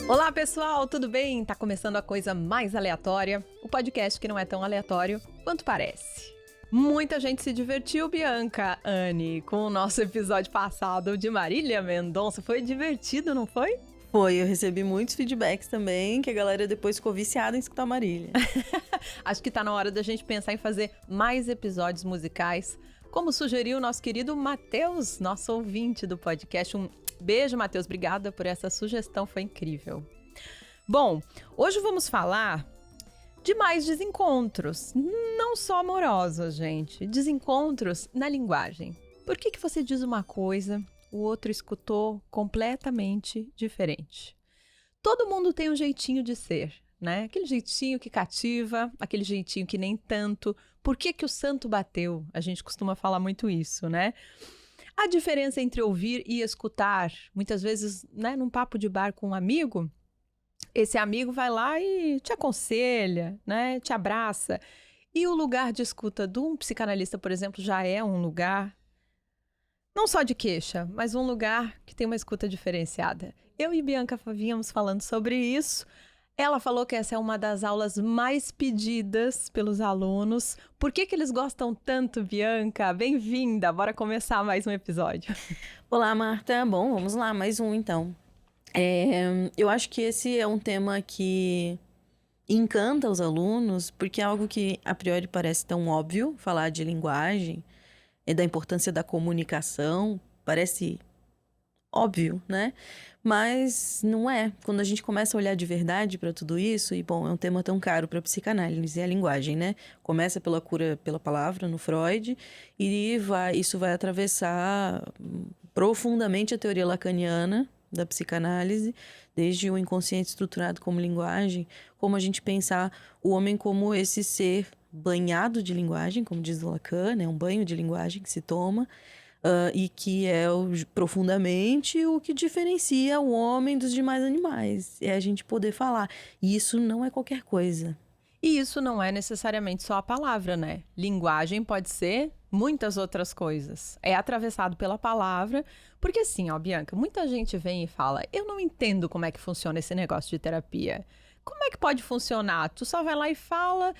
Olá, pessoal, tudo bem? Tá começando a coisa mais aleatória, o podcast que não é tão aleatório quanto parece. Muita gente se divertiu, Bianca, Anne, com o nosso episódio passado de Marília Mendonça. Foi divertido, não foi? Foi, eu recebi muitos feedbacks também, que a galera depois ficou viciada em escutar Marília. Acho que tá na hora da gente pensar em fazer mais episódios musicais, como sugeriu o nosso querido Matheus, nosso ouvinte do podcast. Um beijo, Matheus, obrigada por essa sugestão, foi incrível. Bom, hoje vamos falar de mais desencontros, não só amorosos, gente, desencontros na linguagem. Por que você diz uma coisa, o outro escutou completamente diferente? Todo mundo tem um jeitinho de ser, né? Aquele jeitinho que cativa, aquele jeitinho que nem tanto. Por que o santo bateu? A gente costuma falar muito isso, né? A diferença entre ouvir e escutar, muitas vezes, né, num papo de bar com um amigo, esse amigo vai lá e te aconselha, né, te abraça. E o lugar de escuta de um psicanalista, por exemplo, já é um lugar, não só de queixa, mas um lugar que tem uma escuta diferenciada. Eu e Bianca vínhamos falando sobre isso. Ela falou que essa é uma das aulas mais pedidas pelos alunos. Por que eles gostam tanto, Bianca? Bem-vinda! Bora começar mais um episódio. Olá, Marta. Bom, vamos lá, mais um então. Eu acho que esse é um tema que encanta os alunos, porque é algo que a priori parece tão óbvio, falar de linguagem e da importância da comunicação, parece óbvio, né? Mas não é. Quando a gente começa a olhar de verdade para tudo isso, e bom, é um tema tão caro para a psicanálise, é a linguagem, né? Começa pela cura pela palavra no Freud e isso vai atravessar profundamente a teoria lacaniana da psicanálise, desde o inconsciente estruturado como linguagem, como a gente pensar o homem como esse ser banhado de linguagem, como diz Lacan, né? Um banho de linguagem que se toma, e que é profundamente o que diferencia o homem dos demais animais. É a gente poder falar. E isso não é qualquer coisa. E isso não é necessariamente só a palavra, né? Linguagem pode ser muitas outras coisas. É atravessado pela palavra, porque assim, ó, Bianca, muita gente vem e fala, eu não entendo como é que funciona esse negócio de terapia. Como é que pode funcionar? Tu só vai lá e falar,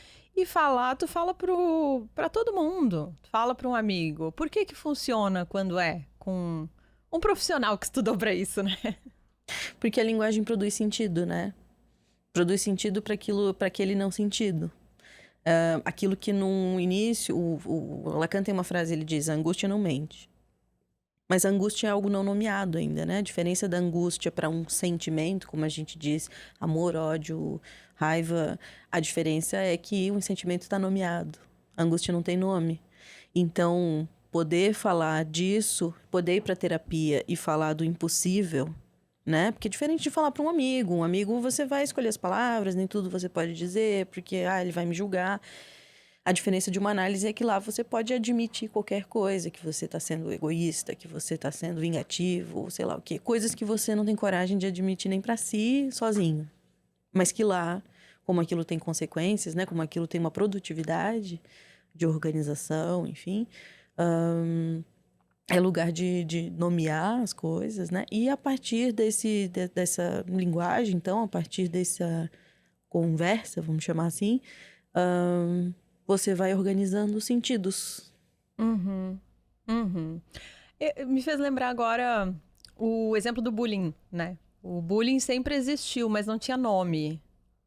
tu fala pra todo mundo, tu fala pra um amigo. Por que funciona quando é com um profissional que estudou pra isso, né? Porque a linguagem produz sentido, né? Produz sentido para aquele não sentido. Aquilo que no início, o Lacan tem uma frase, ele diz, a angústia não mente. Mas a angústia é algo não nomeado ainda, né? A diferença da angústia para um sentimento, como a gente diz, amor, ódio, raiva, a diferença é que um sentimento está nomeado. A angústia não tem nome. Então, poder falar disso, poder ir para terapia e falar do impossível, né? Porque é diferente de falar para um amigo você vai escolher as palavras, nem tudo você pode dizer, porque ele vai me julgar. A diferença de uma análise é que lá você pode admitir qualquer coisa, que você está sendo egoísta, que você está sendo vingativo, sei lá o quê. Coisas que você não tem coragem de admitir nem para si, sozinho. Mas que lá, como aquilo tem consequências, né? Como aquilo tem uma produtividade de organização, enfim, é lugar de nomear as coisas, né? E a partir dessa linguagem, então, a partir dessa conversa, vamos chamar assim, você vai organizando os sentidos. Me fez lembrar agora o exemplo do bullying, né? O bullying sempre existiu, mas não tinha nome,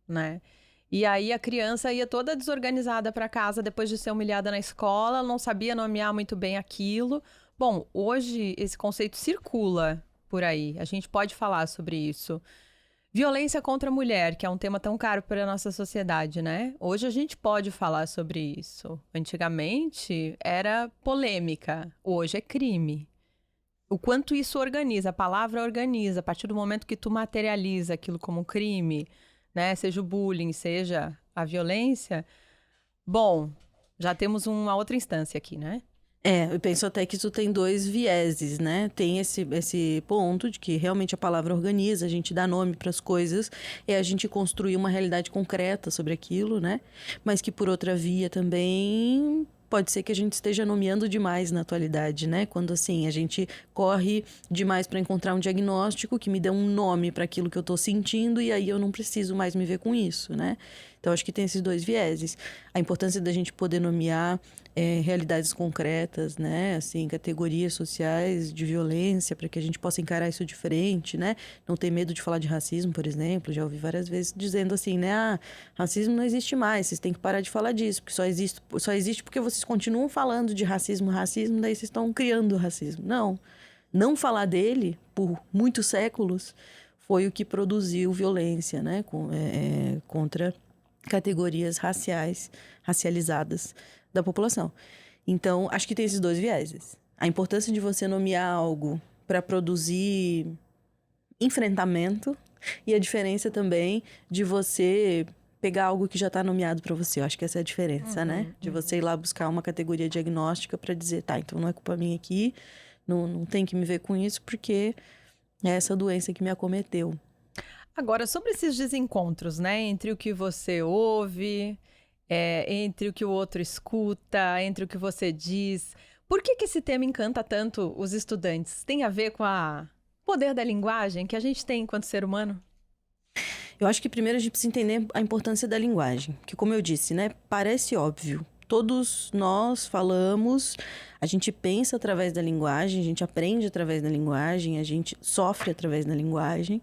né? E aí a criança ia toda desorganizada para casa depois de ser humilhada na escola, não sabia nomear muito bem aquilo. Bom, hoje esse conceito circula por aí, a gente pode falar sobre isso. Violência contra a mulher, que é um tema tão caro para a nossa sociedade, né? Hoje a gente pode falar sobre isso. Antigamente era polêmica, hoje é crime. O quanto isso organiza, a palavra organiza, a partir do momento que tu materializa aquilo como um crime, né? Seja o bullying, seja a violência. Bom, já temos uma outra instância aqui, né? Eu penso até que isso tem dois vieses, né? Tem esse ponto de que realmente a palavra organiza, a gente dá nome para as coisas, é a gente construir uma realidade concreta sobre aquilo, né? Mas que por outra via também pode ser que a gente esteja nomeando demais na atualidade, né? Quando, assim, a gente corre demais para encontrar um diagnóstico que me dê um nome para aquilo que eu tô sentindo e aí eu não preciso mais me ver com isso, né? Então, acho que tem esses dois vieses. A importância da gente poder nomear realidades concretas, né? Assim, categorias sociais de violência, para que a gente possa encarar isso de frente, né? Não ter medo de falar de racismo, por exemplo. Já ouvi várias vezes dizendo assim, né? Ah, racismo não existe mais, vocês têm que parar de falar disso, porque só existe porque vocês continuam falando de racismo, daí vocês estão criando racismo. Não falar dele por muitos séculos foi o que produziu violência, né? Contra categorias racializadas da população. Então, acho que tem esses dois vieses. A importância de você nomear algo para produzir enfrentamento e a diferença também de você pegar algo que já está nomeado para você. Eu acho que essa é a diferença, né? De você ir lá buscar uma categoria diagnóstica para dizer, tá, então não é culpa minha aqui, não tem que me ver com isso porque é essa doença que me acometeu. Agora, sobre esses desencontros, né? Entre o que você ouve, entre o que o outro escuta, entre o que você diz. Por que esse tema encanta tanto os estudantes? Tem a ver com o poder da linguagem que a gente tem enquanto ser humano? Eu acho que primeiro a gente precisa entender a importância da linguagem. Que, como eu disse, né? Parece óbvio. Todos nós falamos, a gente pensa através da linguagem, a gente aprende através da linguagem, a gente sofre através da linguagem.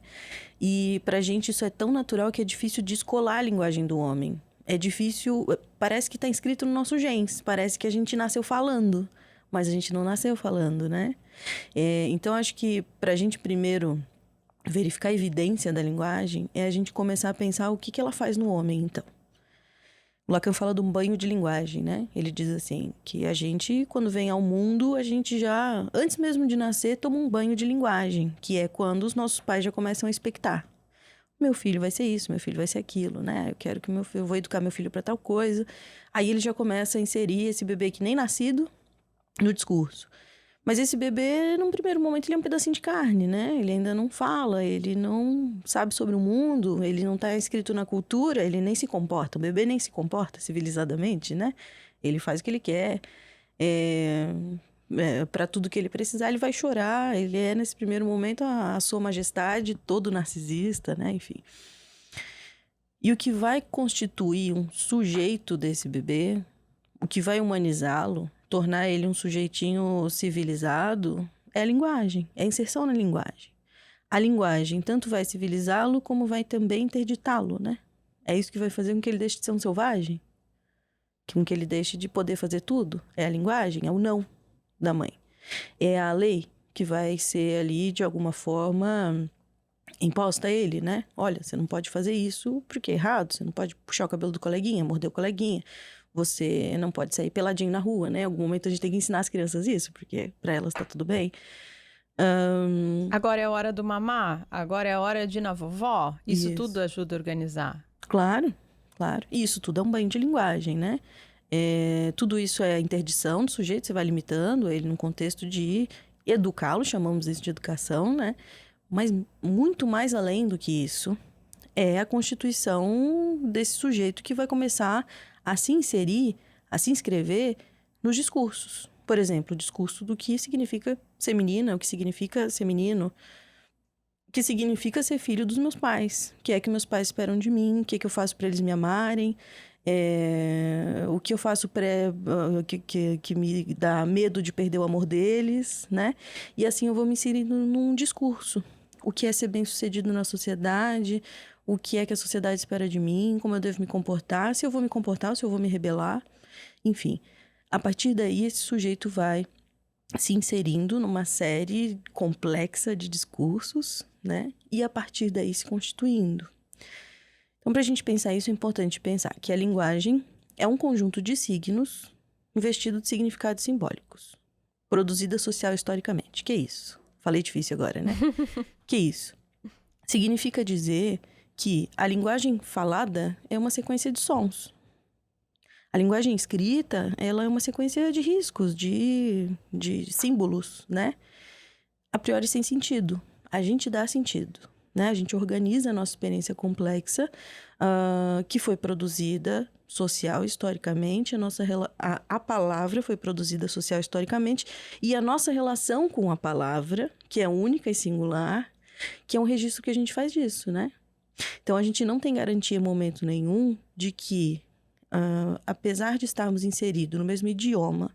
E pra gente isso é tão natural que é difícil descolar a linguagem do homem. É difícil, parece que tá inscrito no nosso genes, parece que a gente nasceu falando, mas a gente não nasceu falando, né? Então, acho que pra gente primeiro verificar a evidência da linguagem é a gente começar a pensar o que ela faz no homem, então. O Lacan fala de um banho de linguagem, né? Ele diz assim, que a gente, quando vem ao mundo, a gente já, antes mesmo de nascer, toma um banho de linguagem, que é quando os nossos pais já começam a expectar. Meu filho vai ser isso, meu filho vai ser aquilo, né? Eu quero que eu vou educar meu filho para tal coisa. Aí ele já começa a inserir esse bebê que nem nascido no discurso. Mas esse bebê, num primeiro momento, ele é um pedacinho de carne, né? Ele ainda não fala, ele não sabe sobre o mundo, ele não está inscrito na cultura, ele nem se comporta. O bebê nem se comporta civilizadamente, né? Ele faz o que ele quer. Para tudo que ele precisar, ele vai chorar. Ele é, nesse primeiro momento, a sua majestade, todo narcisista, né? Enfim. E o que vai constituir um sujeito desse bebê, o que vai humanizá-lo, tornar ele um sujeitinho civilizado, é a linguagem, é a inserção na linguagem. A linguagem tanto vai civilizá-lo, como vai também interditá-lo, né? É isso que vai fazer com que ele deixe de ser um selvagem, com que ele deixe de poder fazer tudo. É a linguagem, é o não da mãe. É a lei que vai ser ali, de alguma forma, imposta a ele, né? Olha, você não pode fazer isso porque é errado, você não pode puxar o cabelo do coleguinha, morder o coleguinha. Você não pode sair peladinho na rua, né? Em algum momento a gente tem que ensinar as crianças isso, porque para elas tá tudo bem. Agora é a hora do mamar? Agora é a hora de ir na vovó? Isso tudo ajuda a organizar? Claro, claro. E isso tudo é um banho de linguagem, né? Tudo isso é a interdição do sujeito, você vai limitando ele num contexto de educá-lo, chamamos isso de educação, né? Mas muito mais além do que isso, é a constituição desse sujeito que vai começar a se inserir, a se inscrever nos discursos. Por exemplo, o discurso do que significa ser menina, o que significa ser menino, o que significa ser filho dos meus pais, o que é que meus pais esperam de mim, o que é que eu faço para eles me amarem, o que eu faço que me dá medo de perder o amor deles, né? E assim eu vou me inserindo num discurso. O que é ser bem-sucedido na sociedade, o que é que a sociedade espera de mim, como eu devo me comportar, se eu vou me comportar ou se eu vou me rebelar. Enfim, a partir daí esse sujeito vai se inserindo numa série complexa de discursos, né? E a partir daí se constituindo. Então, para a gente pensar isso, é importante pensar que a linguagem é um conjunto de signos investido de significados simbólicos, produzida social historicamente. Que é isso? Falei difícil agora, né? Que isso? Significa dizer que a linguagem falada é uma sequência de sons. A linguagem escrita, ela é uma sequência de riscos, de símbolos, né? A priori sem sentido. A gente dá sentido, né? A gente organiza a nossa experiência complexa, que foi produzida social historicamente, a palavra foi produzida social historicamente, e a nossa relação com a palavra, que é única e singular, que é um registro que a gente faz disso, né? Então, a gente não tem garantia em momento nenhum de que, apesar de estarmos inseridos no mesmo idioma,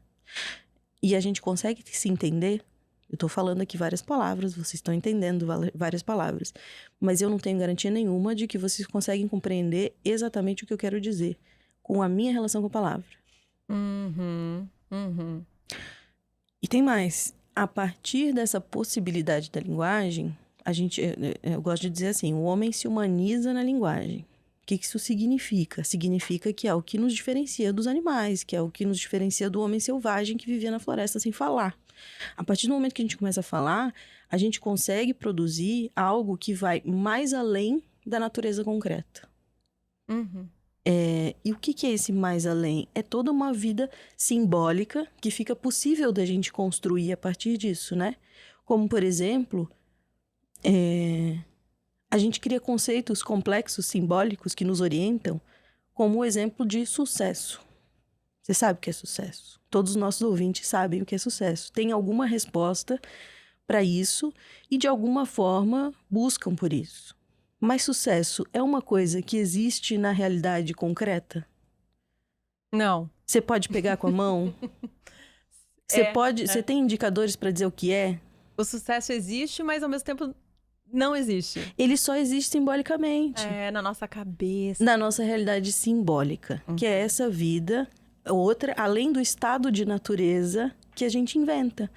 e a gente consegue se entender, eu estou falando aqui várias palavras, vocês estão entendendo várias palavras, mas eu não tenho garantia nenhuma de que vocês conseguem compreender exatamente o que eu quero dizer com a minha relação com a palavra. E tem mais. A partir dessa possibilidade da linguagem, eu gosto de dizer assim, o homem se humaniza na linguagem. O que isso significa? Significa que é o que nos diferencia dos animais, que é o que nos diferencia do homem selvagem que vivia na floresta sem falar. A partir do momento que a gente começa a falar, a gente consegue produzir algo que vai mais além da natureza concreta. E o que é esse mais além? É toda uma vida simbólica que fica possível da gente construir a partir disso, né? Como, por exemplo, a gente cria conceitos complexos, simbólicos, que nos orientam, como o exemplo de sucesso. Você sabe o que é sucesso? Todos os nossos ouvintes sabem o que é sucesso. Tem alguma resposta para isso e, de alguma forma, buscam por isso. Mas sucesso é uma coisa que existe na realidade concreta? Não. Você pode pegar com a mão? Você tem indicadores para dizer o que é? O sucesso existe, mas ao mesmo tempo não existe. Ele só existe simbolicamente. Na nossa cabeça. Na nossa realidade simbólica, que é essa vida, outra, além do estado de natureza que a gente inventa.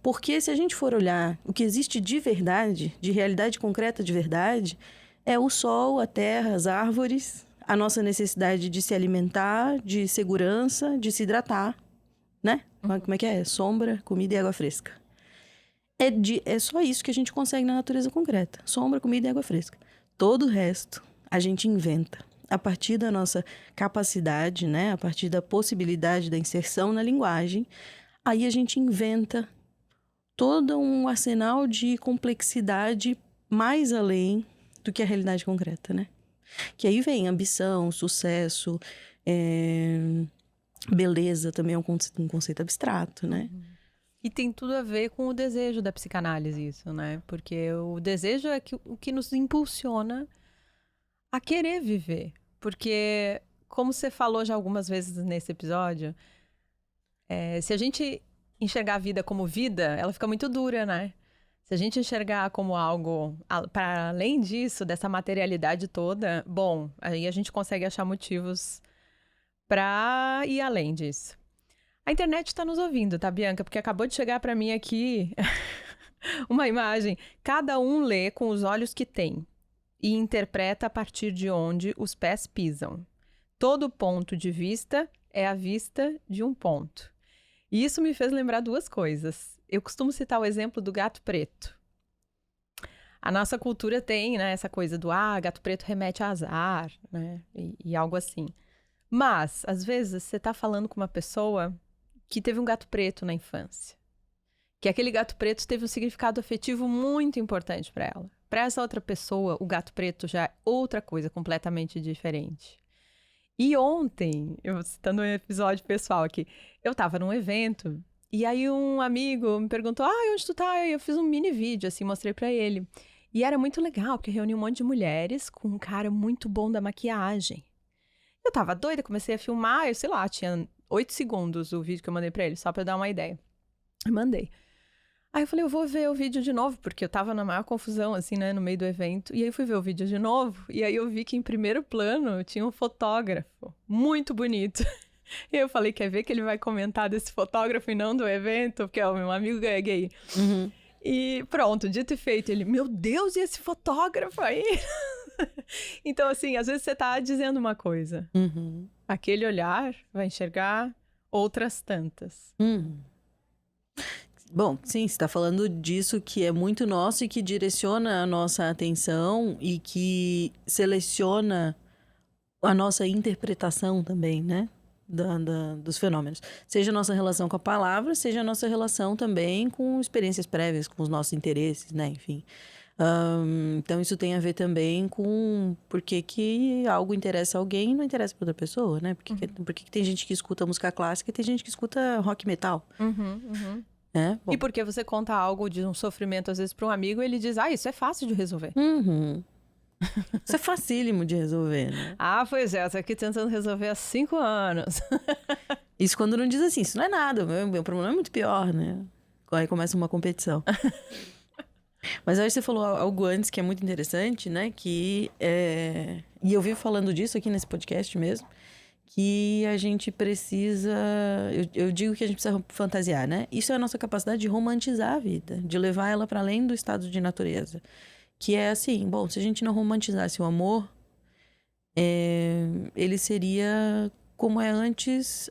Porque se a gente for olhar o que existe de verdade, de realidade concreta de verdade, é o sol, a terra, as árvores, a nossa necessidade de se alimentar, de segurança, de se hidratar, né? Como é que é? Sombra, comida e água fresca. É só isso que a gente consegue na natureza concreta. Sombra, comida e água fresca. Todo o resto a gente inventa. A partir da nossa capacidade, né? A partir da possibilidade da inserção na linguagem, aí a gente inventa todo um arsenal de complexidade mais além do que a realidade concreta, né? Que aí vem ambição, sucesso, beleza também é um conceito abstrato, né? E tem tudo a ver com o desejo da psicanálise, isso, né? Porque o desejo é o que nos impulsiona a querer viver. Porque, como você falou já algumas vezes nesse episódio, se a gente enxergar a vida como vida, ela fica muito dura, né? Se a gente enxergar como algo para além disso, dessa materialidade toda, bom, aí a gente consegue achar motivos para ir além disso. A internet está nos ouvindo, tá, Bianca? Porque acabou de chegar para mim aqui uma imagem. Cada um lê com os olhos que tem e interpreta a partir de onde os pés pisam. Todo ponto de vista é a vista de um ponto. E isso me fez lembrar duas coisas. Eu costumo citar o exemplo do gato preto. A nossa cultura tem, né, essa coisa do gato preto remete a azar, né, e algo assim. Mas, às vezes, você está falando com uma pessoa que teve um gato preto na infância. Que aquele gato preto teve um significado afetivo muito importante para ela. Para essa outra pessoa, o gato preto já é outra coisa completamente diferente. E ontem, eu citando um episódio pessoal aqui, eu estava num evento e aí um amigo me perguntou, onde tu tá? Eu fiz um mini vídeo, assim, mostrei para ele. E era muito legal, porque eu reuni um monte de mulheres com um cara muito bom da maquiagem. Eu tava doida, comecei a filmar, eu sei lá, tinha 8 segundos o vídeo que eu mandei pra ele, só pra dar uma ideia. Eu mandei. Aí eu falei, eu vou ver o vídeo de novo, porque eu tava na maior confusão, assim, né, no meio do evento. E aí eu fui ver o vídeo de novo, e aí eu vi que em primeiro plano tinha um fotógrafo, muito bonito. E eu falei, quer ver que ele vai comentar desse fotógrafo e não do evento? Porque é o meu amigo gay. Uhum. E pronto, dito e feito. Ele, meu Deus, e esse fotógrafo aí? Então, assim, às vezes você tá dizendo uma coisa. Uhum. Aquele olhar vai enxergar outras tantas. Bom, sim, você está falando disso que é muito nosso e que direciona a nossa atenção e que seleciona a nossa interpretação também, né? Dos fenômenos. Seja a nossa relação com a palavra, seja a nossa relação também com experiências prévias, com os nossos interesses, né? Enfim. Então, isso tem a ver também com por que algo interessa alguém e não interessa para outra pessoa, né? Por que tem gente que escuta música clássica e tem gente que escuta rock e metal? Bom. E porque você conta algo de um sofrimento, às vezes, para um amigo, ele diz, isso é fácil de resolver. Isso é facílimo de resolver, né? Pois é, eu tô aqui tentando resolver há 5 anos. Isso quando não diz assim, isso não é nada, meu problema é muito pior, né? Aí começa uma competição. Mas aí você falou algo antes que é muito interessante, né? E eu vivo falando disso aqui nesse podcast mesmo, que a gente precisa... Eu digo que a gente precisa fantasiar, né? Isso é a nossa capacidade de romantizar a vida, de levar ela para além do estado de natureza. Que é assim, bom, se a gente não romantizasse o amor, ele seria como é antes,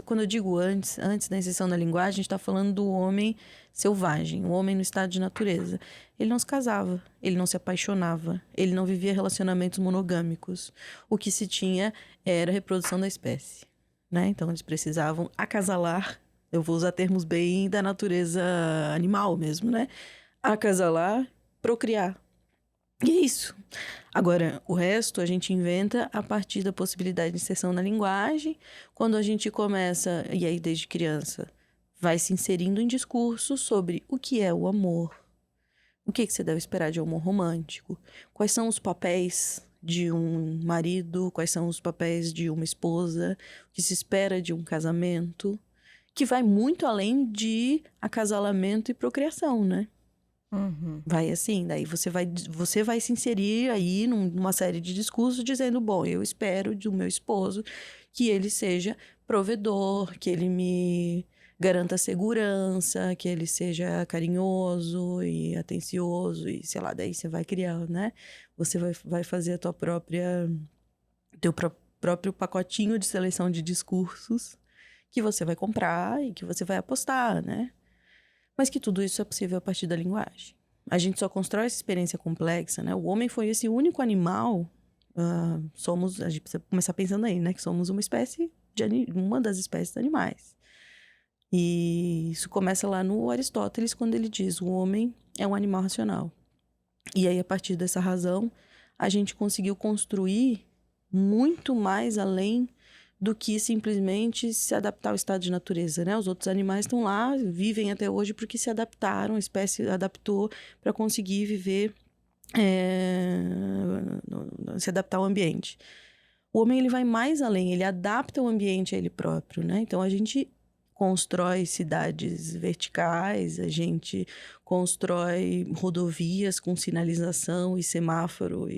quando eu digo antes da inserção da linguagem, a gente está falando do homem selvagem, o homem no estado de natureza. Ele não se casava, ele não se apaixonava, ele não vivia relacionamentos monogâmicos. O que se tinha era a reprodução da espécie, né? Então eles precisavam acasalar, eu vou usar termos bem da natureza animal mesmo, né? Acasalar, procriar. E é isso. Agora, o resto a gente inventa a partir da possibilidade de inserção na linguagem. Quando a gente começa, e aí desde criança, vai se inserindo em discursos sobre o que é o amor. O que você deve esperar de amor romântico? Quais são os papéis de um marido? Quais são os papéis de uma esposa? O que se espera de um casamento? Que vai muito além de acasalamento e procriação, né? Vai assim, daí você vai se inserir aí numa série de discursos dizendo, bom, eu espero do meu esposo que ele seja provedor, que ele me garanta segurança, que ele seja carinhoso e atencioso e sei lá, daí você vai criar, né? Você vai fazer a tua próprio pacotinho de seleção de discursos que você vai comprar e que você vai apostar, né? Mas que tudo isso é possível a partir da linguagem. A gente só constrói essa experiência complexa, né? O homem foi esse único animal. A gente precisa começar pensando aí, né? Que somos uma das espécies de animais. E isso começa lá no Aristóteles, quando ele diz: o homem é um animal racional. E aí, a partir dessa razão, a gente conseguiu construir muito mais além do que simplesmente se adaptar ao estado de natureza, né? Os outros animais estão lá, vivem até hoje porque se adaptaram, a espécie adaptou para conseguir viver, se adaptar ao ambiente. O homem, ele vai mais além, ele adapta o ambiente a ele próprio, né? Então, a gente constrói cidades verticais, a gente constrói rodovias com sinalização e semáforo,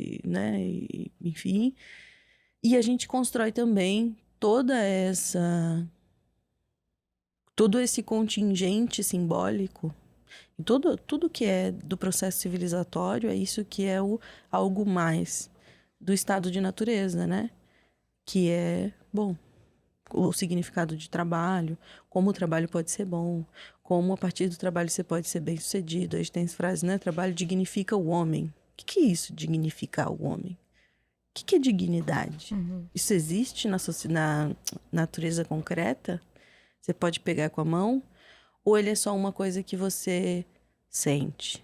enfim. E a gente constrói também todo esse contingente simbólico, e tudo que é do processo civilizatório, é isso que é algo mais do estado de natureza, né? Que é, bom, o significado de trabalho, como o trabalho pode ser bom, como a partir do trabalho você pode ser bem-sucedido. A gente tem essa frase, né? Trabalho dignifica o homem. O que é isso, dignificar o homem? O que é dignidade? Isso existe na natureza concreta? Você pode pegar com a mão? Ou ele é só uma coisa que você sente?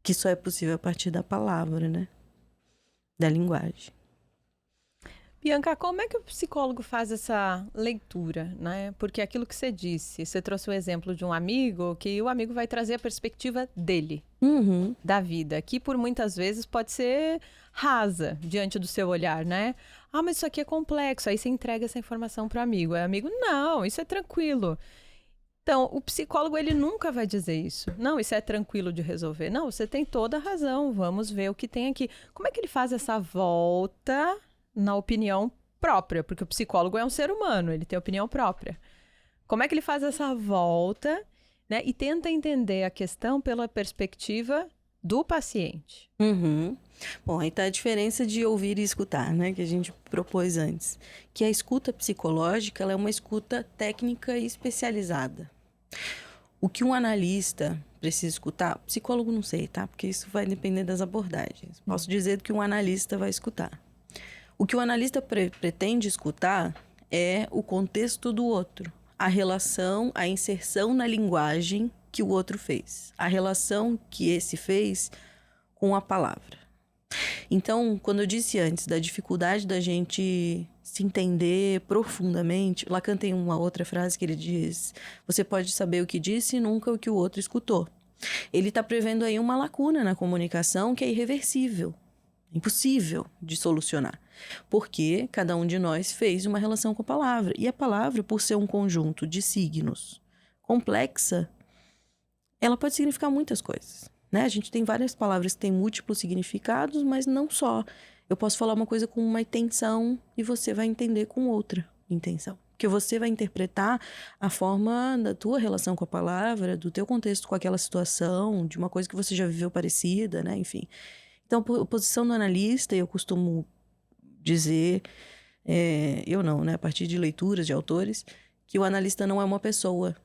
Que só é possível a partir da palavra, né? Da linguagem. Bianca, como é que o psicólogo faz essa leitura, né? Porque aquilo que você disse, você trouxe o exemplo de um amigo, que o amigo vai trazer a perspectiva dele, da vida, que por muitas vezes pode ser rasa diante do seu olhar, né? Mas isso aqui é complexo, aí você entrega essa informação para o amigo. Aí o amigo, não, isso é tranquilo. Então, o psicólogo, ele nunca vai dizer isso. Não, isso é tranquilo de resolver. Não, você tem toda a razão, vamos ver o que tem aqui. Como é que ele faz essa volta na opinião própria? Porque o psicólogo é um ser humano, ele tem opinião própria. Como é que ele faz essa volta, né? E tenta entender a questão pela perspectiva do paciente. Bom, aí tá a diferença de ouvir e escutar, né? Que a gente propôs antes. Que a escuta psicológica, ela é uma escuta técnica e especializada. O que um analista precisa escutar, psicólogo não sei, tá? Porque isso vai depender das abordagens. Posso dizer que um analista vai escutar. O que o analista pretende escutar é o contexto do outro. A relação, a inserção na linguagem que o outro fez, a relação que esse fez com a palavra. Então, quando eu disse antes da dificuldade da gente se entender profundamente, Lacan tem uma outra frase que ele diz: você pode saber o que disse e nunca o que o outro escutou. Ele está prevendo aí uma lacuna na comunicação que é irreversível, impossível de solucionar, porque cada um de nós fez uma relação com a palavra. E a palavra, por ser um conjunto de signos complexa, ela pode significar muitas coisas, né? A gente tem várias palavras que têm múltiplos significados, mas não só. Eu posso falar uma coisa com uma intenção e você vai entender com outra intenção. Porque você vai interpretar a forma da tua relação com a palavra, do teu contexto com aquela situação, de uma coisa que você já viveu parecida, né? Enfim. Então, a posição do analista, eu costumo dizer, eu não, né? A partir de leituras de autores, que o analista não é uma pessoa.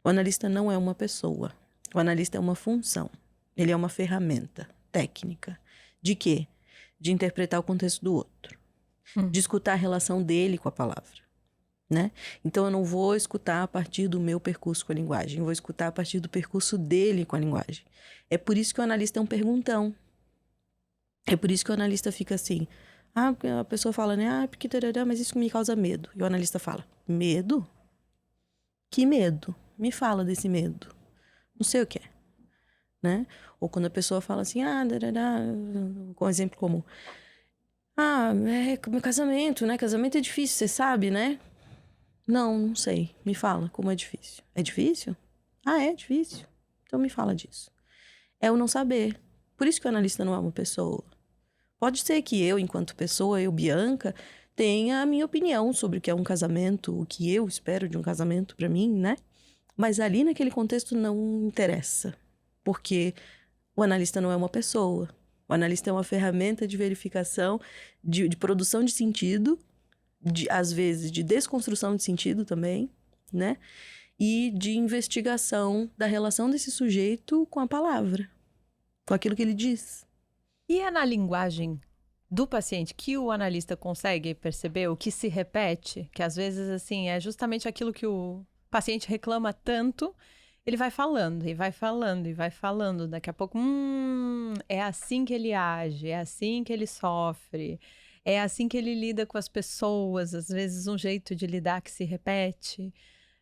O analista não é uma pessoa. O analista é uma função. Ele é uma ferramenta técnica. De quê? De interpretar o contexto do outro. De escutar a relação dele com a palavra. Né? Então, eu não vou escutar a partir do meu percurso com a linguagem. Eu vou escutar a partir do percurso dele com a linguagem. É por isso que o analista é um perguntão. É por isso que o analista fica assim. A pessoa fala, né? Porque tarará, mas isso me causa medo. E o analista fala, medo? Que medo? Me fala desse medo. Não sei o que é, né? Ou quando a pessoa fala assim, com um exemplo comum. É meu casamento, né? Casamento é difícil, você sabe, né? Não sei. Me fala como é difícil. É difícil? É difícil. Então me fala disso. É o não saber. Por isso que o analista não é uma pessoa. Pode ser que eu, enquanto pessoa, Bianca, tenha a minha opinião sobre o que é um casamento, o que eu espero de um casamento pra mim, né? Mas ali naquele contexto não interessa, porque o analista não é uma pessoa. O analista é uma ferramenta de verificação, de produção de sentido, às vezes de desconstrução de sentido também, né? E de investigação da relação desse sujeito com a palavra, com aquilo que ele diz. E é na linguagem do paciente que o analista consegue perceber o que se repete, que às vezes, assim, é justamente aquilo que o paciente reclama tanto, ele vai falando, e vai falando, e vai falando. Daqui a pouco, é assim que ele age, é assim que ele sofre, é assim que ele lida com as pessoas, às vezes um jeito de lidar que se repete,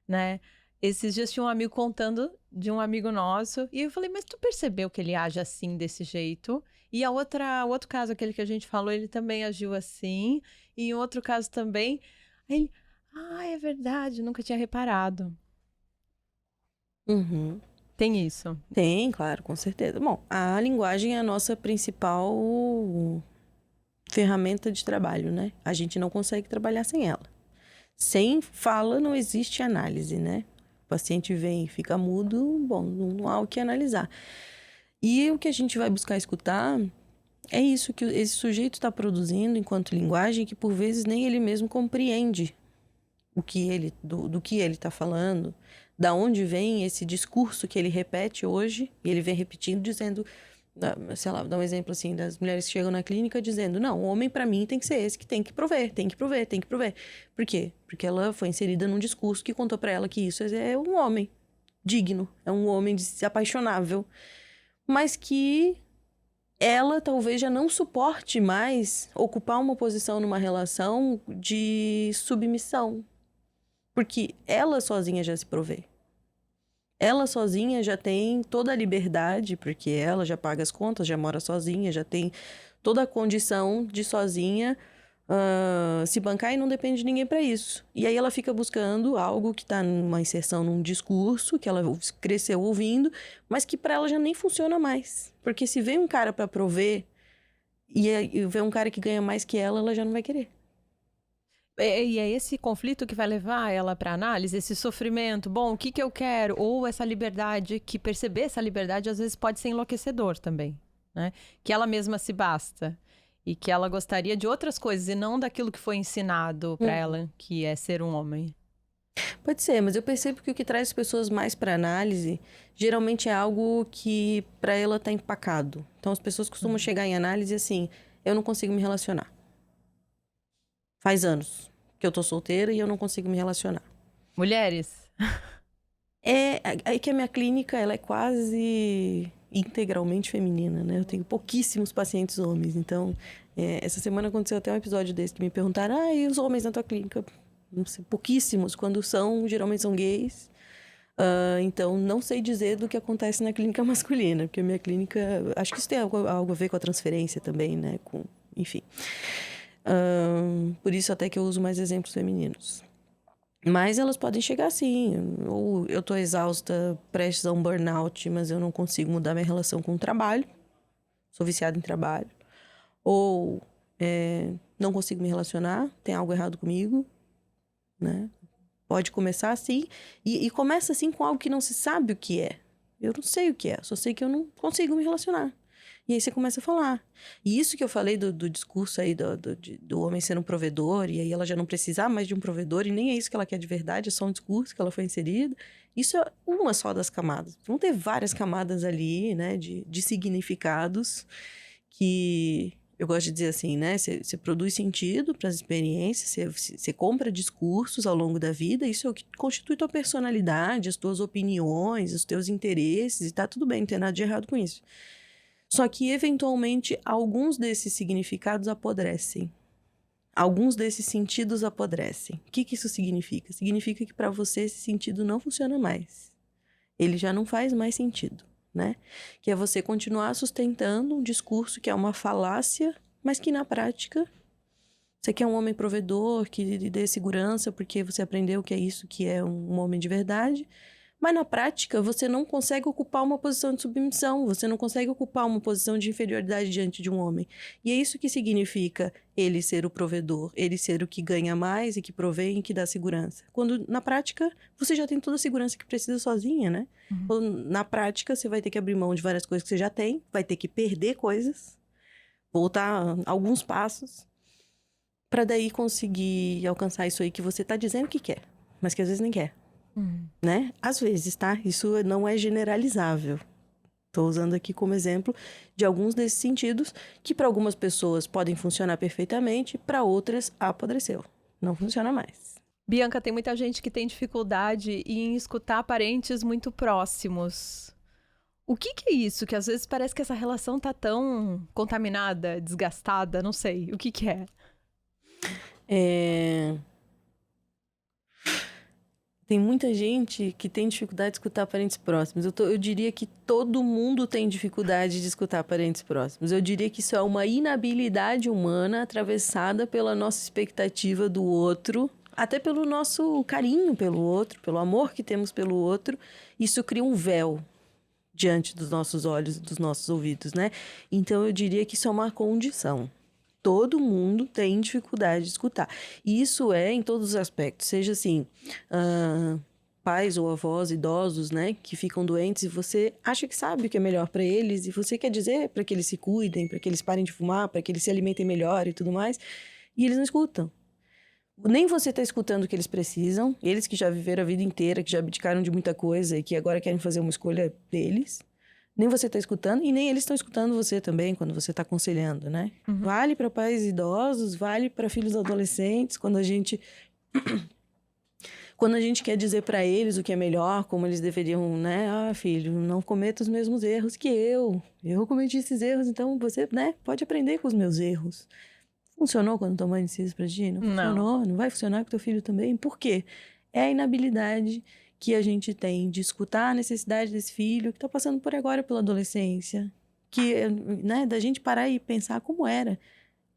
né? Esses dias tinha um amigo contando de um amigo nosso, e eu falei, mas tu percebeu que ele age assim, desse jeito? E o outro caso, aquele que a gente falou, ele também agiu assim, e em outro caso também, aí ele... é verdade, nunca tinha reparado. Uhum. Tem isso? Tem, claro, com certeza. Bom, a linguagem é a nossa principal ferramenta de trabalho, né? A gente não consegue trabalhar sem ela. Sem fala não existe análise, né? O paciente vem e fica mudo, bom, não há o que analisar. E o que a gente vai buscar escutar é isso que esse sujeito está produzindo enquanto linguagem, que por vezes nem ele mesmo compreende o que ele, do que ele está falando, da onde vem esse discurso que ele repete hoje, e ele vem repetindo, dizendo, sei lá, vou dar um exemplo assim, das mulheres que chegam na clínica dizendo, não, o homem para mim tem que ser esse que tem que prover, tem que prover, tem que prover. Por quê? Porque ela foi inserida num discurso que contou para ela que isso é um homem digno, é um homem apaixonável, mas que ela talvez já não suporte mais ocupar uma posição numa relação de submissão. Porque ela sozinha já se provê. Ela sozinha já tem toda a liberdade, porque ela já paga as contas, já mora sozinha, já tem toda a condição de sozinha se bancar e não depende de ninguém para isso. E aí ela fica buscando algo que está numa inserção num discurso que ela cresceu ouvindo, mas que para ela já nem funciona mais. Porque se vem um cara para prover e vem um cara que ganha mais que ela já não vai querer. E é esse conflito que vai levar ela para análise, esse sofrimento. Bom, o que eu quero? Ou essa liberdade, que perceber essa liberdade às vezes pode ser enlouquecedor também, né? Que ela mesma se basta. E que ela gostaria de outras coisas e não daquilo que foi ensinado para ela, que é ser um homem. Pode ser, mas eu percebo que o que traz as pessoas mais para análise geralmente é algo que para ela tá empacado. Então as pessoas costumam chegar em análise assim, eu não consigo me relacionar. Faz anos que eu tô solteira e eu não consigo me relacionar. Mulheres? É que a minha clínica, ela é quase integralmente feminina, né? Eu tenho pouquíssimos pacientes homens. Então, essa semana aconteceu até um episódio desse que me perguntaram: e os homens na tua clínica? Não sei, pouquíssimos. Quando são, geralmente são gays. Então, não sei dizer do que acontece na clínica masculina. Porque a minha clínica... Acho que isso tem algo a ver com a transferência também, né? Enfim. Por isso até que eu uso mais exemplos femininos. Mas elas podem chegar assim, ou eu tô exausta, prestes a um burnout, mas eu não consigo mudar minha relação com o trabalho, sou viciada em trabalho. Ou não consigo me relacionar, tem algo errado comigo, né? Pode começar assim, e começa assim com algo que não se sabe o que é. Eu não sei o que é, só sei que eu não consigo me relacionar. E aí você começa a falar. E isso que eu falei do discurso aí do homem sendo um provedor, e aí ela já não precisar mais de um provedor, e nem é isso que ela quer de verdade, é só um discurso que ela foi inserida. Isso é uma só das camadas. Vão ter várias camadas ali, né, de significados que... Eu gosto de dizer assim, né? Você produz sentido para as experiências, você compra discursos ao longo da vida, isso é o que constitui tua personalidade, as tuas opiniões, os teus interesses, e tá tudo bem, não tem nada de errado com isso. Só que, eventualmente, alguns desses significados apodrecem. Alguns desses sentidos apodrecem. O que isso significa? Significa que para você esse sentido não funciona mais. Ele já não faz mais sentido, né? Que é você continuar sustentando um discurso que é uma falácia, mas que na prática você quer um homem provedor, que lhe dê segurança porque você aprendeu que é isso que é um homem de verdade. Mas na prática, você não consegue ocupar uma posição de submissão, você não consegue ocupar uma posição de inferioridade diante de um homem. E é isso que significa ele ser o provedor, ele ser o que ganha mais e que provém e que dá segurança. Quando, na prática, você já tem toda a segurança que precisa sozinha, né? Na prática, você vai ter que abrir mão de várias coisas que você já tem, vai ter que perder coisas, voltar alguns passos, para daí conseguir alcançar isso aí que você tá dizendo que quer, mas que às vezes nem quer. Né? Às vezes, tá? Isso não é generalizável. Estou usando aqui como exemplo de alguns desses sentidos que para algumas pessoas podem funcionar perfeitamente, para outras apodreceu. Não funciona mais. Bianca, tem muita gente que tem dificuldade em escutar parentes muito próximos. O que é isso? Que às vezes parece que essa relação tá tão contaminada, desgastada, não sei. O que é? Tem muita gente que tem dificuldade de escutar parentes próximos. Eu diria que todo mundo tem dificuldade de escutar parentes próximos. Eu diria que isso é uma inabilidade humana atravessada pela nossa expectativa do outro, até pelo nosso carinho pelo outro, pelo amor que temos pelo outro. Isso cria um véu diante dos nossos olhos e dos nossos ouvidos, né? Então, eu diria que isso é uma condição. Todo mundo tem dificuldade de escutar. E isso é em todos os aspectos. Seja assim, pais ou avós idosos, né? Que ficam doentes e você acha que sabe o que é melhor para eles. E você quer dizer para que eles se cuidem, para que eles parem de fumar, para que eles se alimentem melhor e tudo mais. E eles não escutam. Nem você está escutando o que eles precisam. Eles que já viveram a vida inteira, que já abdicaram de muita coisa e que agora querem fazer uma escolha deles. Nem você está escutando e nem eles estão escutando você também quando você está aconselhando, né? Vale para pais idosos, vale para filhos adolescentes, quando a gente quer dizer para eles o que é melhor, como eles deveriam, né? Filho, não cometa os mesmos erros que eu. Eu cometi esses erros, então você, né, pode aprender com os meus erros. Funcionou quando tua mãe disse isso pra ti? Não funcionou? Não vai funcionar com teu filho também? Por quê? É a inabilidade que a gente tem de escutar a necessidade desse filho que está passando por agora pela adolescência. Que, né, da gente parar e pensar como era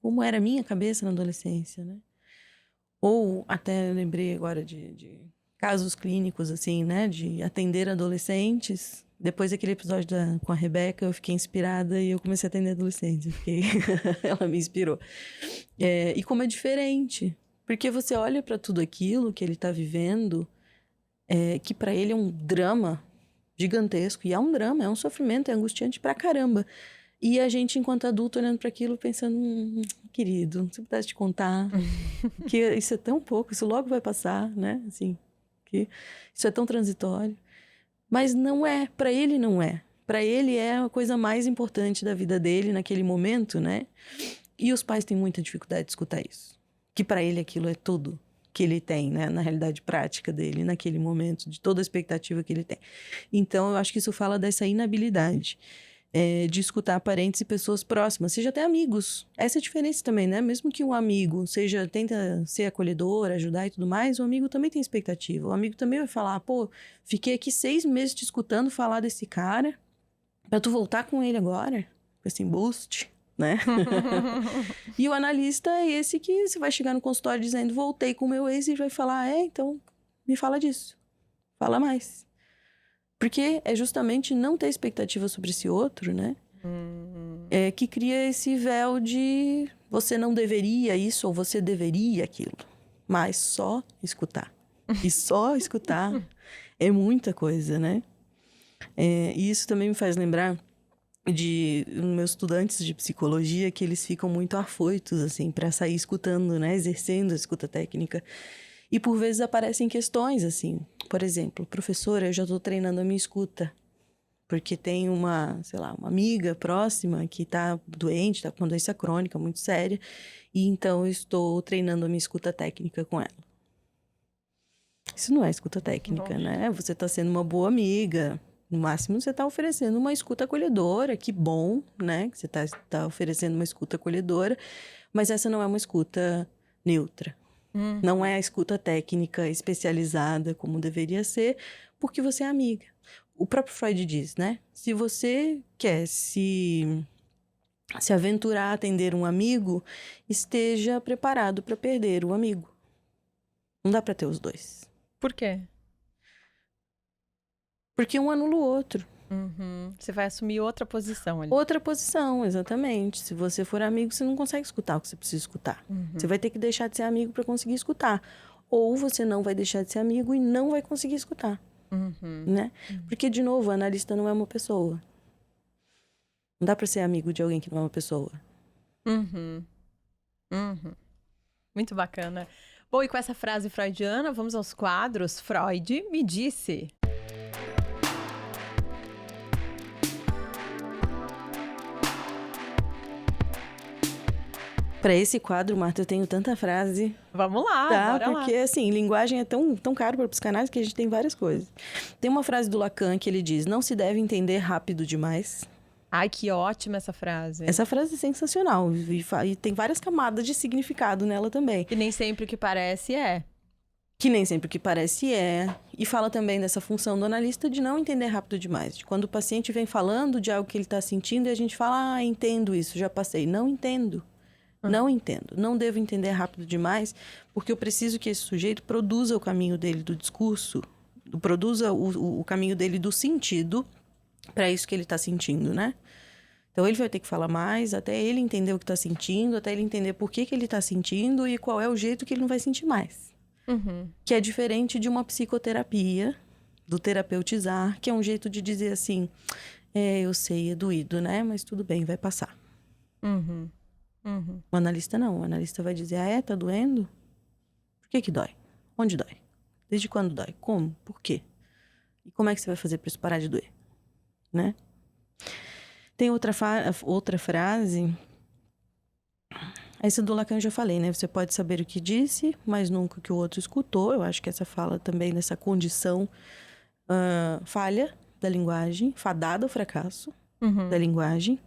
a minha cabeça na adolescência, né? Ou até lembrei agora de casos clínicos, assim, né? De atender adolescentes. Depois daquele episódio com a Rebeca, eu fiquei inspirada e eu comecei a atender adolescentes. Ela me inspirou. E como é diferente. Porque você olha para tudo aquilo que ele está vivendo, que para ele é um drama gigantesco. E é um drama, é um sofrimento, é angustiante pra caramba. E a gente, enquanto adulto, olhando para aquilo, pensando, querido, se eu pudesse te contar, que isso é tão pouco, isso logo vai passar, né? Assim, que isso é tão transitório. Mas não é, para ele não é. Para ele é a coisa mais importante da vida dele naquele momento, né? E os pais têm muita dificuldade de escutar isso. Que para ele aquilo é tudo. que ele tem, né? Na realidade prática dele, naquele momento, de toda a expectativa que ele tem. Então, eu acho que isso fala dessa inabilidade de escutar parentes e pessoas próximas, seja até amigos. Essa é a diferença também, né? Mesmo que um amigo tenta ser acolhedor, ajudar e tudo mais, o amigo também tem expectativa. O amigo também vai falar, pô, fiquei aqui 6 meses te escutando falar desse cara, pra tu voltar com ele agora? Com esse embuste, né? E o analista é esse que você vai chegar no consultório dizendo, voltei com o meu ex, e vai falar, então me fala disso. Fala mais. Porque é justamente não ter expectativa sobre esse outro, né? Que cria esse véu de você não deveria isso ou você deveria aquilo. Mas só escutar. E só escutar é muita coisa, né? E isso também me faz lembrar de meus estudantes de psicologia, que eles ficam muito afoitos, assim, para sair escutando, né? Exercendo a escuta técnica. E por vezes aparecem questões, assim. Por exemplo, professora, eu já estou treinando a minha escuta. Porque tem uma amiga próxima que está doente, está com uma doença crônica muito séria. E então eu estou treinando a minha escuta técnica com ela. Isso não é escuta técnica, né? Você está sendo uma boa amiga. No máximo, você está oferecendo uma escuta acolhedora. Que bom, né? Que você está oferecendo uma escuta acolhedora. Mas essa não é uma escuta neutra. Não é a escuta técnica especializada como deveria ser, porque você é amiga. O próprio Freud diz, né? Se você quer se aventurar a atender um amigo, esteja preparado para perder o amigo. Não dá para ter os dois. Por quê? Porque um anula o outro. Você vai assumir outra posição ali. Outra posição, exatamente. Se você for amigo, você não consegue escutar o que você precisa escutar. Você vai ter que deixar de ser amigo para conseguir escutar. Ou você não vai deixar de ser amigo e não vai conseguir escutar. Né? Porque, de novo, o analista não é uma pessoa. Não dá para ser amigo de alguém que não é uma pessoa. Muito bacana. Bom, e com essa frase freudiana, vamos aos quadros. Freud me disse. Para esse quadro, Marta, eu tenho tanta frase. Vamos lá, tá? bora Porque, lá. assim, linguagem é tão caro para psicanálise que a gente tem várias coisas. Tem uma frase do Lacan que ele diz, não se deve entender rápido demais. Ai, que ótima essa frase. Essa frase é sensacional e tem várias camadas de significado nela também. Que nem sempre o que parece é. Que nem sempre o que parece é. E fala também dessa função do analista de não entender rápido demais. De quando o paciente vem falando de algo que ele está sentindo e a gente fala, entendo isso, já passei. Não entendo. Não entendo. Não devo entender rápido demais, porque eu preciso que esse sujeito produza o caminho dele do discurso, produza o caminho dele do sentido para isso que ele está sentindo, né? Então, ele vai ter que falar mais até ele entender o que está sentindo, até ele entender por que ele está sentindo e qual é o jeito que ele não vai sentir mais. Que é diferente de uma psicoterapia, do terapeutizar, que é um jeito de dizer assim, eu sei, é doído, né? Mas tudo bem, vai passar. O analista não. O analista vai dizer, tá doendo? Por que dói? Onde dói? Desde quando dói? Como? Por quê? E como é que você vai fazer para isso parar de doer? Né? Tem outra frase. Essa do Lacan eu já falei, né? Você pode saber o que disse, mas nunca o que o outro escutou. Eu acho que essa fala também dessa condição falha da linguagem, fadada ao fracasso da linguagem.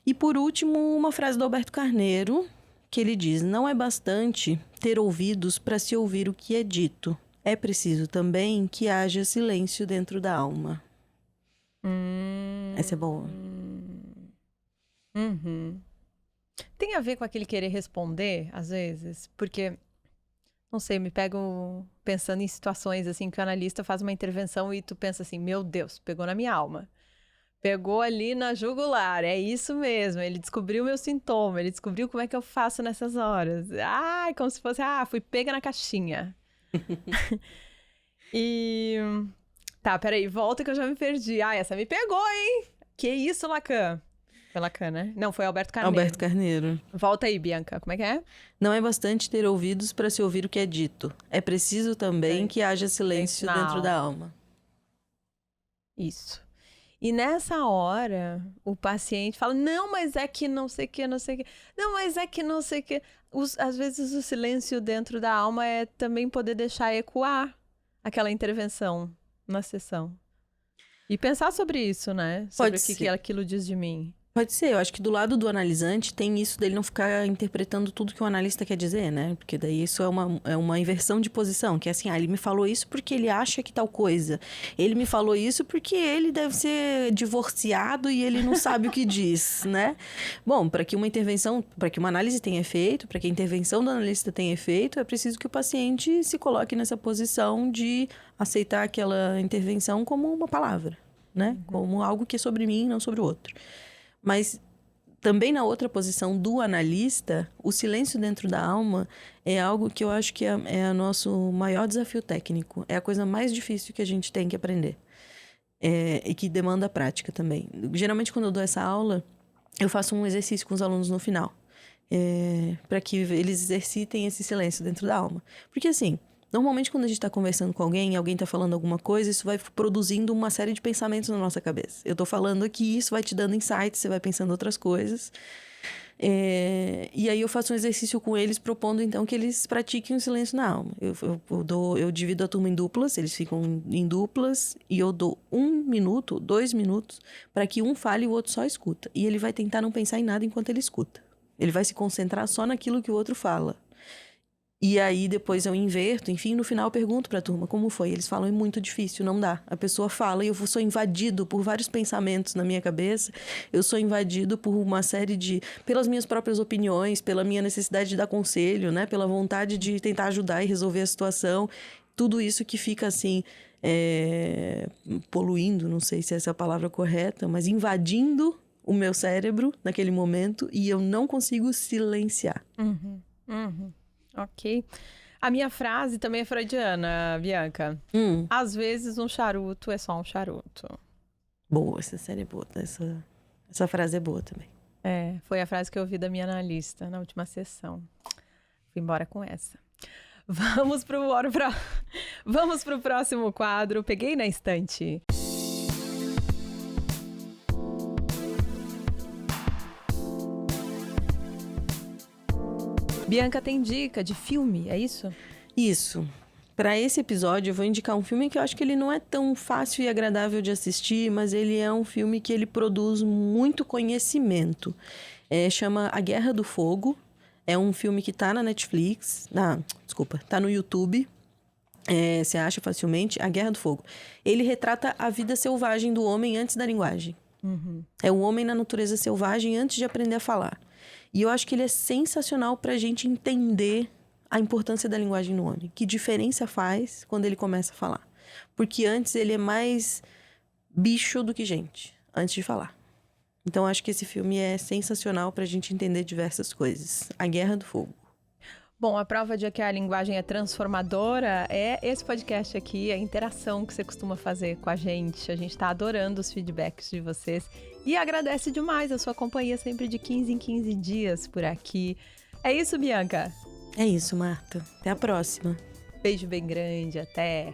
E, por último, uma frase do Alberto Carneiro, que ele diz, não é bastante ter ouvidos para se ouvir o que é dito. É preciso também que haja silêncio dentro da alma. Essa é boa. Tem a ver com aquele querer responder, às vezes? Porque, não sei, me pego pensando em situações assim que o analista faz uma intervenção e tu pensa assim, meu Deus, pegou na minha alma. Pegou ali na jugular, é isso mesmo. Ele descobriu o meu sintoma, ele descobriu como é que eu faço nessas horas. Ai, como se fosse, fui pega na caixinha. E... Tá, peraí, volta que eu já me perdi. Essa me pegou, hein? Que isso, Lacan? Foi Lacan, né? Não, foi Alberto Carneiro. Alberto Carneiro. Volta aí, Bianca, como é que é? Não é bastante ter ouvidos para se ouvir o que é dito. É preciso também que haja silêncio dentro da alma. Isso. E nessa hora, o paciente fala, não, mas é que não sei o que, não sei o que. Não, mas é que não sei o que. Às vezes o silêncio dentro da alma é também poder deixar ecoar aquela intervenção na sessão. E pensar sobre isso, né? Sobre o que aquilo diz de mim. Pode ser, eu acho que do lado do analisante tem isso dele não ficar interpretando tudo que o analista quer dizer, né? Porque daí isso é uma inversão de posição, que é assim, ele me falou isso porque ele acha que tal coisa. Ele me falou isso porque ele deve ser divorciado e ele não sabe o que diz, né? Bom, para que uma análise tenha efeito, para que a intervenção do analista tenha efeito, é preciso que o paciente se coloque nessa posição de aceitar aquela intervenção como uma palavra, né? Como algo que é sobre mim e não sobre o outro. Mas também na outra posição do analista, o silêncio dentro da alma é algo que eu acho que é o nosso maior desafio técnico. É a coisa mais difícil que a gente tem que aprender. E que demanda prática também. Geralmente, quando eu dou essa aula, eu faço um exercício com os alunos no final. Para que eles exercitem esse silêncio dentro da alma. Porque assim, normalmente quando a gente está conversando com alguém e alguém está falando alguma coisa, isso vai produzindo uma série de pensamentos na nossa cabeça. Eu estou falando aqui, isso vai te dando insights, você vai pensando outras coisas. E aí eu faço um exercício com eles, propondo então que eles pratiquem o silêncio na alma. Eu divido a turma em duplas, eles ficam em duplas, e eu dou 1 minuto, 2 minutos, para que um fale e o outro só escuta. E ele vai tentar não pensar em nada enquanto ele escuta. Ele vai se concentrar só naquilo que o outro fala. E aí, depois eu inverto, enfim, no final eu pergunto pra turma como foi. Eles falam, é muito difícil, não dá. A pessoa fala e eu sou invadido por vários pensamentos na minha cabeça. Eu sou invadido por uma série pelas minhas próprias opiniões, pela minha necessidade de dar conselho, né? Pela vontade de tentar ajudar e resolver a situação. Tudo isso que fica assim, poluindo, não sei se essa é a palavra correta, mas invadindo o meu cérebro naquele momento e eu não consigo silenciar. Ok. A minha frase também é freudiana, Bianca. Às vezes um charuto é só um charuto. Boa, essa série é boa. Essa frase é boa também. Foi a frase que eu ouvi da minha analista na última sessão. Fui embora com essa. Vamos pro próximo quadro. Peguei na estante. Bianca tem dica de filme, é isso? Isso. Para esse episódio, eu vou indicar um filme que eu acho que ele não é tão fácil e agradável de assistir, mas ele é um filme que ele produz muito conhecimento. Chama A Guerra do Fogo. É um filme que tá na Netflix. Tá no YouTube. Você acha facilmente. A Guerra do Fogo. Ele retrata a vida selvagem do homem antes da linguagem. É o homem na natureza selvagem antes de aprender a falar. E eu acho que ele é sensacional pra gente entender a importância da linguagem no homem. Que diferença faz quando ele começa a falar. Porque antes ele é mais bicho do que gente, antes de falar. Então acho que esse filme é sensacional pra gente entender diversas coisas. A Guerra do Fogo. Bom, a prova de que a linguagem é transformadora é esse podcast aqui, a interação que você costuma fazer com a gente. A gente está adorando os feedbacks de vocês e agradece demais a sua companhia sempre de 15 em 15 dias por aqui. É isso, Bianca? É isso, Marta. Até a próxima. Beijo bem grande, até!